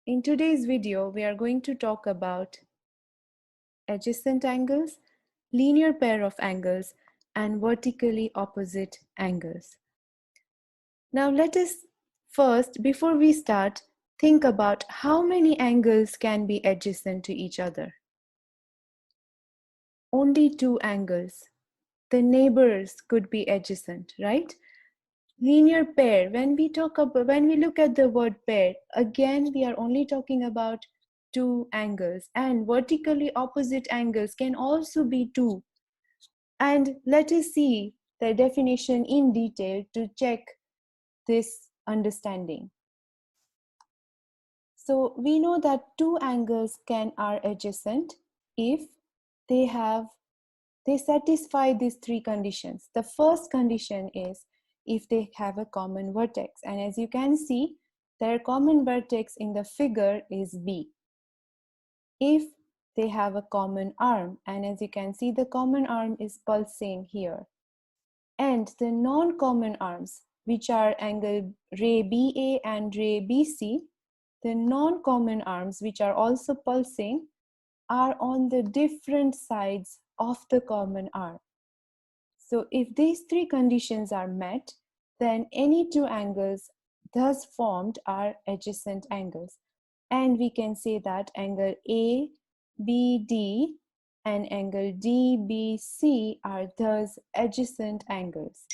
In today's video, we are going to talk about adjacent angles, linear pair of angles, and vertically opposite angles. Now let us first, before we start, think about how many angles can be adjacent to each other. Only two angles. The neighbors could be adjacent, right? Linear pair, when we look at the word pair, again we are only talking about two angles, and vertically opposite angles can also be two. And let us see the definition in detail to check this understanding. So we know that two angles are adjacent if they satisfy these three conditions. The first condition is if they have a common vertex. And as you can see, their common vertex in the figure is B. If they have a common arm, and as you can see, the common arm is pulsing here. And the non-common arms, which are angle ray BA and ray BC, the non-common arms, which are also pulsing, are on the different sides of the common arm. So if these three conditions are met, then any two angles thus formed are adjacent angles. And we can say that angle ABD and angle DBC are thus adjacent angles.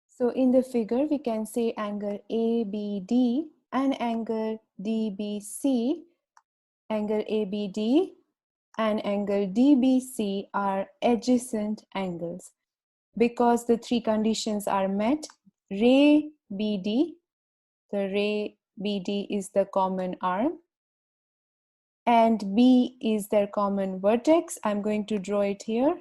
So in the figure, we can say angle ABD and angle DBC, angle ABD and angle DBC are adjacent angles. Because the three conditions are met, ray BD, the ray BD is the common arm, and B is their common vertex. I'm going to draw it here.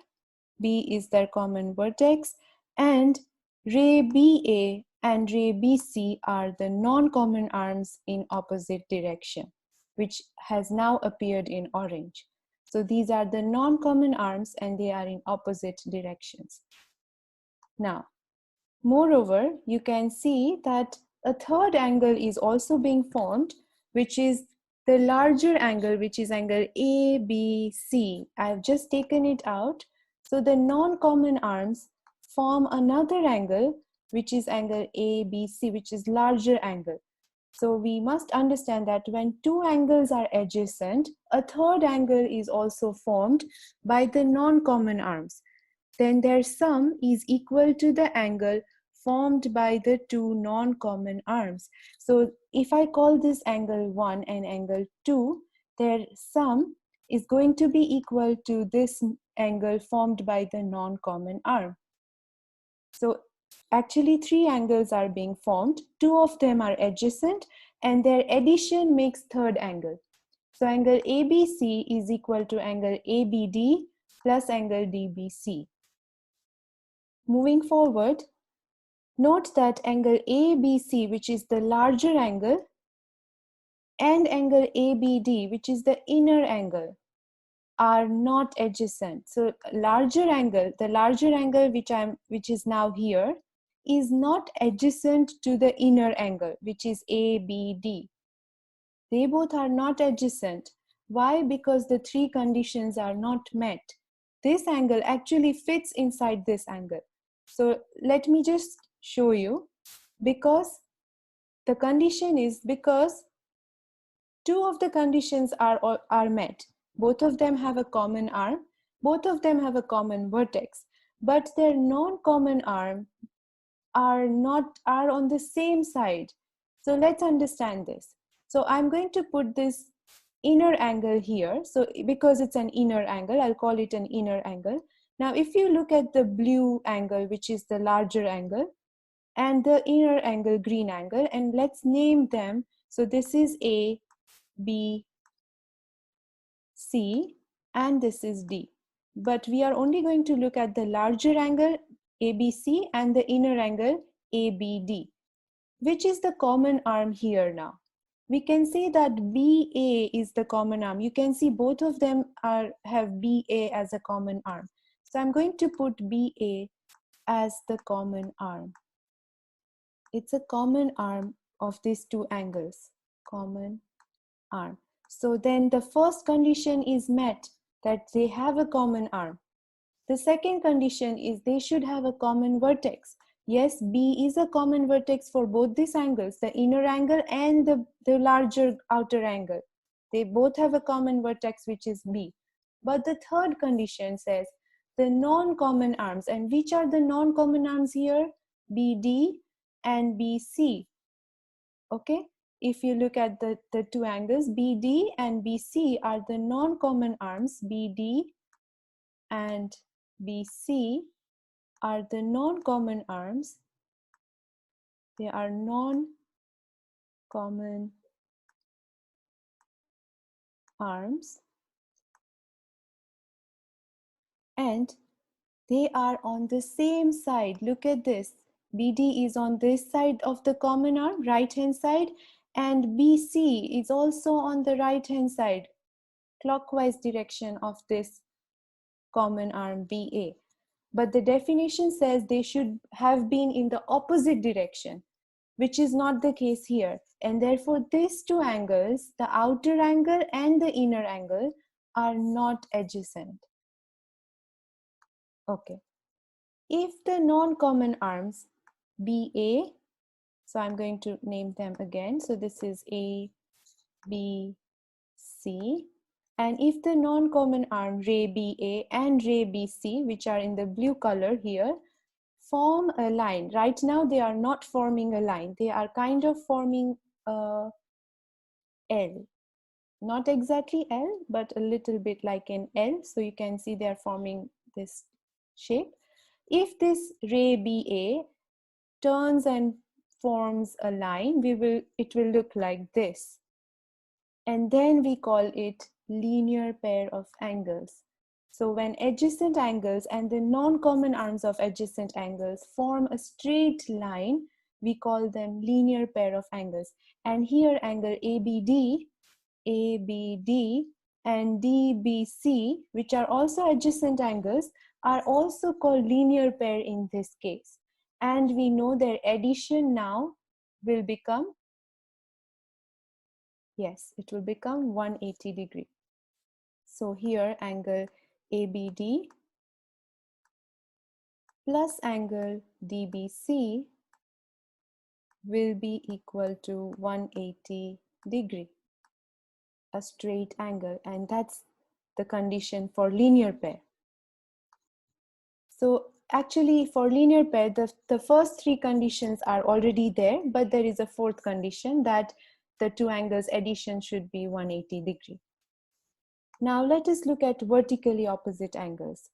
B is their common vertex, and ray BA and ray BC are the non-common arms in opposite direction, which has now appeared in orange. So these are the non-common arms and they are in opposite directions. Now, moreover, you can see that a third angle is also being formed, which is the larger angle, which is angle ABC. I've just taken it out. So the non-common arms form another angle, which is angle ABC, which is larger angle. So we must understand that when two angles are adjacent, a third angle is also formed by the non-common arms. Then their sum is equal to the angle formed by the two non-common arms. So if I call this angle 1 and angle 2, their sum is going to be equal to this angle formed by the non-common arm. So actually three angles are being formed. Two of them are adjacent and their addition makes third angle. So angle ABC is equal to angle ABD plus angle DBC. Moving forward, note that angle ABC, which is the larger angle, and angle ABD, which is the inner angle, are not adjacent. So larger angle, the larger angle which is now here, is not adjacent to the inner angle, which is ABD. They both are not adjacent. Why? Because the three conditions are not met. This angle actually fits inside this angle. So let me just show you. Because the condition is because two of the conditions are met. Both of them have a common arm. Both of them have a common vertex. But their non-common arm are on the same side. So let's understand this. So I'm going to put this inner angle here. So because it's an inner angle, I'll call it an inner angle. Now, if you look at the blue angle, which is the larger angle, and the inner angle, green angle, and let's name them. So this is A, B, C, and this is D. But we are only going to look at the larger angle, ABC, and the inner angle, ABD. Which is the common arm here now? We can say that BA is the common arm. You can see both of them have BA as a common arm. So I'm going to put BA as the common arm. It's a common arm of these two angles. Common arm. So then the first condition is met, that they have a common arm. The second condition is they should have a common vertex. Yes, B is a common vertex for both these angles, the inner angle and the larger outer angle. They both have a common vertex, which is B. But the third condition says the non-common arms. And which are the non-common arms here? BD and BC. Okay, if you look at the two angles, BD and BC are the non-common arms. BD and BC are the non-common arms. They are non-common arms, and they are on the same side. Look at this. BD is on this side of the common arm, right hand side, and BC is also on the right hand side, clockwise direction of this common arm BA. But the definition says they should have been in the opposite direction, which is not the case here. And therefore, these two angles, the outer angle and the inner angle, are not adjacent. Okay. If the non-common arms BA, so I'm going to name them again. So this is A, B, C. And if the non-common arm ray BA and ray BC, which are in the blue color here, form a line. Right now, they are not forming a line. They are kind of forming a L. Not exactly L, but a little bit like an L. So you can see they are forming this shape. If this ray BA turns and forms a line, it will look like this. And then we call it linear pair of angles. So when adjacent angles and the non-common arms of adjacent angles form a straight line, we call them linear pair of angles. And here angle ABD and DBC, which are also adjacent angles, are also called linear pair in this case. And we know their addition now will become, yes, it will become 180 degree. So here angle ABD plus angle DBC will be equal to 180 degree, a straight angle, and that's the condition for linear pair. So actually for linear pair, the first three conditions are already there, but there is a fourth condition that the two angles addition should be 180 degree. Now let us look at vertically opposite angles.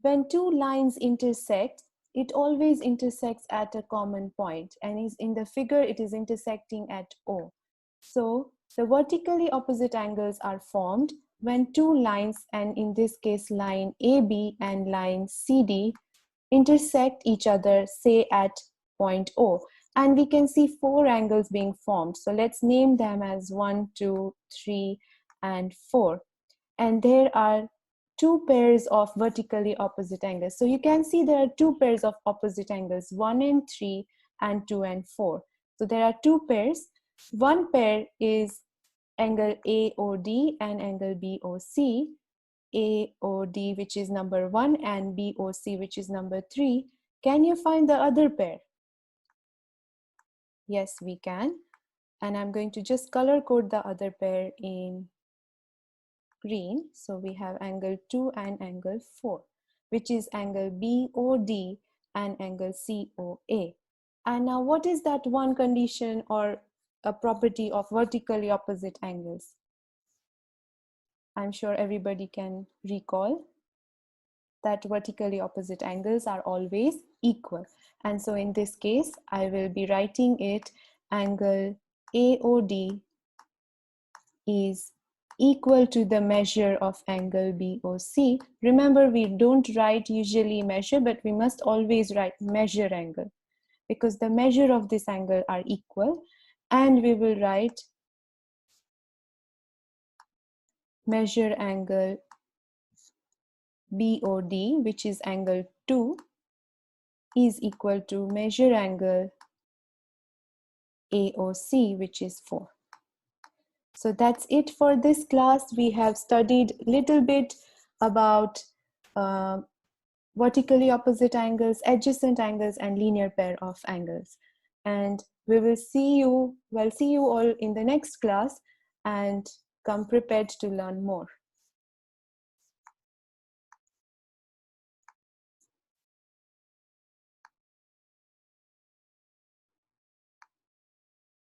When two lines intersect, it always intersects at a common point, and is in the figure it is intersecting at O. So the vertically opposite angles are formed when two lines, and in this case line AB and line CD, intersect each other, say at point O. And we can see four angles being formed. So let's name them as 1, 2, 3, and 4. And there are two pairs of vertically opposite angles. So you can see there are two pairs of opposite angles, 1 and 3 and 2 and 4. So there are two pairs. One pair is angle AOD and angle BOC. AOD, which is number 1, and BOC, which is number 3. Can you find the other pair? Yes, we can. And I'm going to just color code the other pair in green. So we have angle 2 and angle 4, which is angle BOD and angle COA. And now what is that one condition or a property of vertically opposite angles? I'm sure everybody can recall that vertically opposite angles are always equal. And so in this case, I will be writing it angle AOD is equal to the measure of angle BOC. Remember, we don't write usually measure, but we must always write measure angle because the measure of this angle are equal. And we will write measure angle BOD, which is angle 2, is equal to measure angle AOC, which is 4. So that's it for this class. We have studied a little bit about vertically opposite angles, adjacent angles, and linear pair of angles. And we will see you all in the next class, and come prepared to learn more.